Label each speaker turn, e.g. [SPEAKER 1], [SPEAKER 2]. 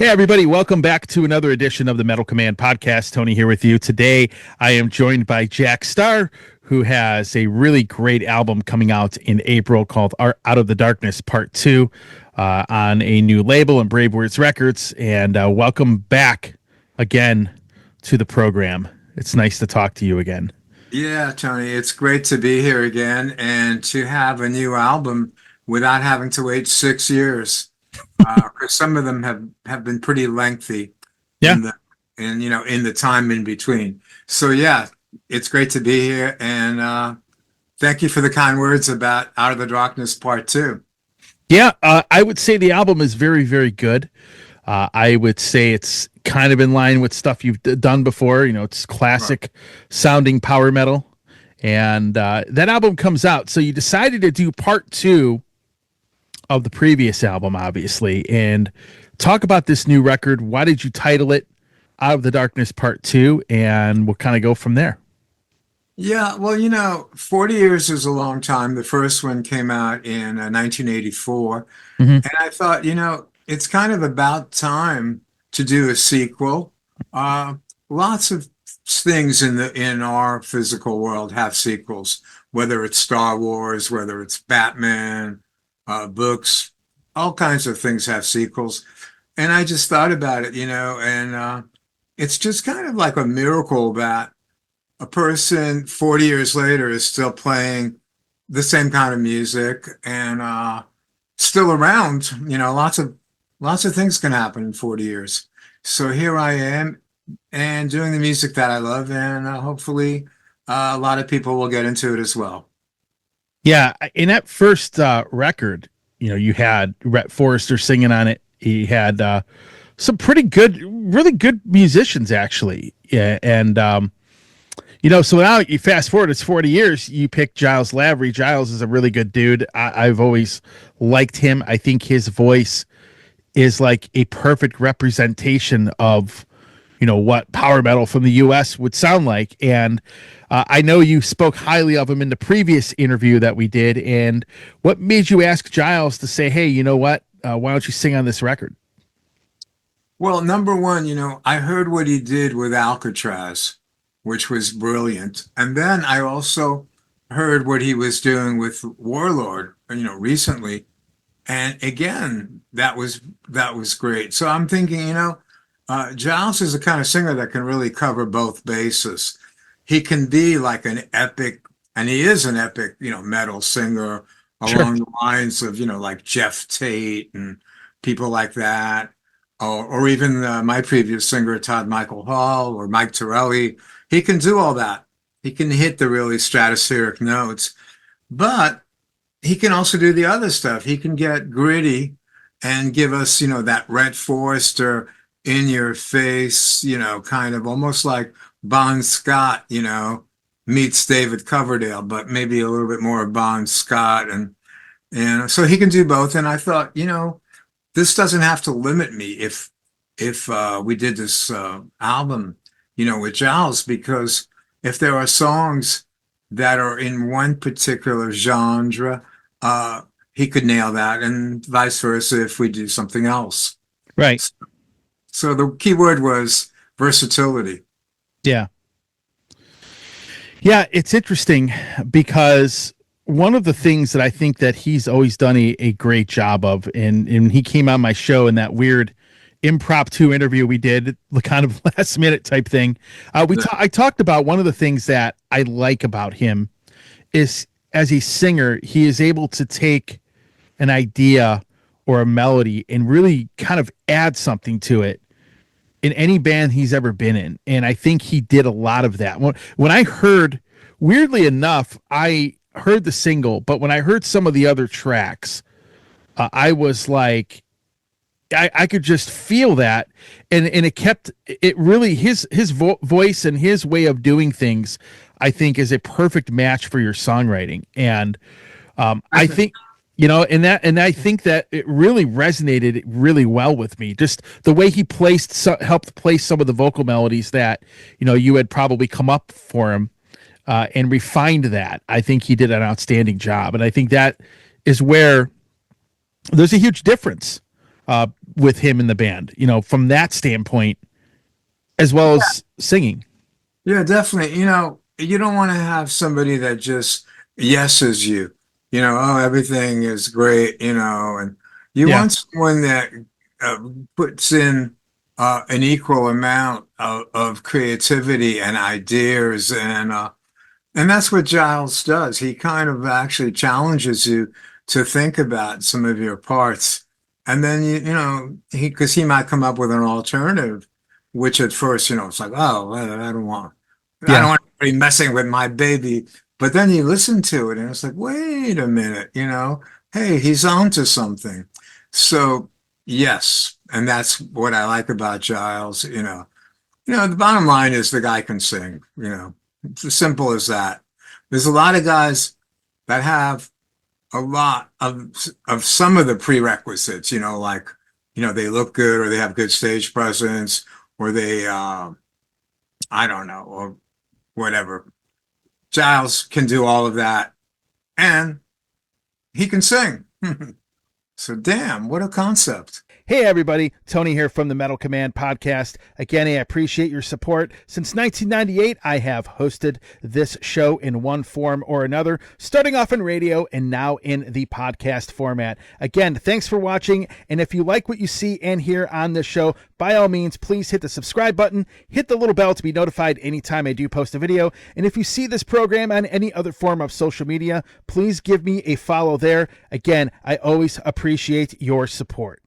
[SPEAKER 1] Hey, everybody. Welcome back to another edition of the Metal Command podcast. Tony here with you. Today, I am joined by Jack Starr, who has a really great album coming out in April called Out of the Darkness Part 2 on a new label and Brave Words Records. And welcome back again to the program. It's nice to talk to you again.
[SPEAKER 2] Yeah, Tony, it's great to be here again and to have a new album without having to wait 6 years. Because some of them have been pretty lengthy
[SPEAKER 1] Yeah.
[SPEAKER 2] in the time in between. So yeah, it's great to be here and thank you for the kind words about Out of the Darkness Part 2.
[SPEAKER 1] Yeah, I would say the album is very, very good. I would say it's kind of in line with stuff you've done before. You know, it's classic sounding power metal. And that album comes out. So you decided to do part 2 of the previous album, obviously, and talk about this new record. Why did you title it Out of the Darkness Part 2? And we'll kind of go from there.
[SPEAKER 2] Yeah, well, 40 years is a long time. The first one came out in 1984.
[SPEAKER 1] Mm-hmm.
[SPEAKER 2] And I thought, it's kind of about time to do a sequel. Lots of things in our physical world have sequels, whether it's Star Wars, whether it's Batman, books, all kinds of things have sequels. And I just thought about it, and it's just kind of like a miracle that a person 40 years later is still playing the same kind of music and still around. Lots of things can happen in 40 years. So here I am and doing the music that I love, and hopefully a lot of people will get into it as well.
[SPEAKER 1] Yeah, in that first record, you had Rhett Forrester singing on it. He had some pretty good, really good musicians, actually. Yeah, and so now you fast forward, it's 40 years, you pick Giles Lavery. Giles is a really good dude. I've always liked him. I think his voice is like a perfect representation of, what power metal from the U.S. would sound like. And I know you spoke highly of him in the previous interview that we did. And what made you ask Giles to say, hey, you know what? Why don't you sing on this record?
[SPEAKER 2] Well, number one, I heard what he did with Alcatraz, which was brilliant. And then I also heard what he was doing with Warlord, recently. And again, that was great. So I'm thinking, Giles is the kind of singer that can really cover both bases. He can be like an epic, and he is an epic, metal singer along the lines of, like Jeff Tate and people like that, or even my previous singer, Todd Michael Hall or Mike Torelli. He can do all that. He can hit the really stratospheric notes, but he can also do the other stuff. He can get gritty and give us, that Rhett Forrester in your face, kind of almost like Bon Scott, meets David Coverdale, but maybe a little bit more of Bon Scott. And so he can do both. And I thought, this doesn't have to limit me if we did this album, with Giles, because if there are songs that are in one particular genre, he could nail that, and vice versa if we do something else.
[SPEAKER 1] Right.
[SPEAKER 2] So the key word was versatility.
[SPEAKER 1] Yeah. Yeah, it's interesting because one of the things that I think that he's always done a great job of, and he came on my show in that weird impromptu interview we did, the kind of last minute type thing. I talked about one of the things that I like about him is as a singer, he is able to take an idea or a melody and really kind of add something to it in any band he's ever been in. And I think he did a lot of that. When I heard, weirdly enough, I heard the single, but when I heard some of the other tracks, I was like, I could just feel that, and it really his voice and his way of doing things, I think, is a perfect match for your songwriting. And I think, and I think that it really resonated really well with me. Just the way he helped place some of the vocal melodies that you had probably come up for him and refined that. I think he did an outstanding job, and I think that is where there's a huge difference with him in the band, from that standpoint, as well as singing.
[SPEAKER 2] Yeah, definitely. You don't want to have somebody that just yeses you, oh, everything is great, and you
[SPEAKER 1] Yeah.
[SPEAKER 2] want someone that uh, puts in an equal amount of creativity and ideas, and that's what Giles does. He kind of actually challenges you to think about some of your parts, and then because he might come up with an alternative, which at first, it's like, oh, I don't want. I don't
[SPEAKER 1] Yeah.
[SPEAKER 2] want to be messing with my baby. But then you listen to it and it's like, wait a minute, hey, he's onto something. So yes, and that's what I like about Giles, the bottom line is the guy can sing, it's as simple as that. There's a lot of guys that have a lot of some of the prerequisites, like, they look good or they have good stage presence or they I don't know, or whatever. Giles can do all of that and he can sing. So damn, what a concept.
[SPEAKER 1] Hey, everybody. Tony here from the Metal Command podcast. Again, I appreciate your support. Since 1998, I have hosted this show in one form or another, starting off in radio and now in the podcast format. Again, thanks for watching. And if you like what you see and hear on this show, by all means, please hit the subscribe button, hit the little bell to be notified anytime I do post a video. And if you see this program on any other form of social media, please give me a follow there. Again, I always appreciate your support.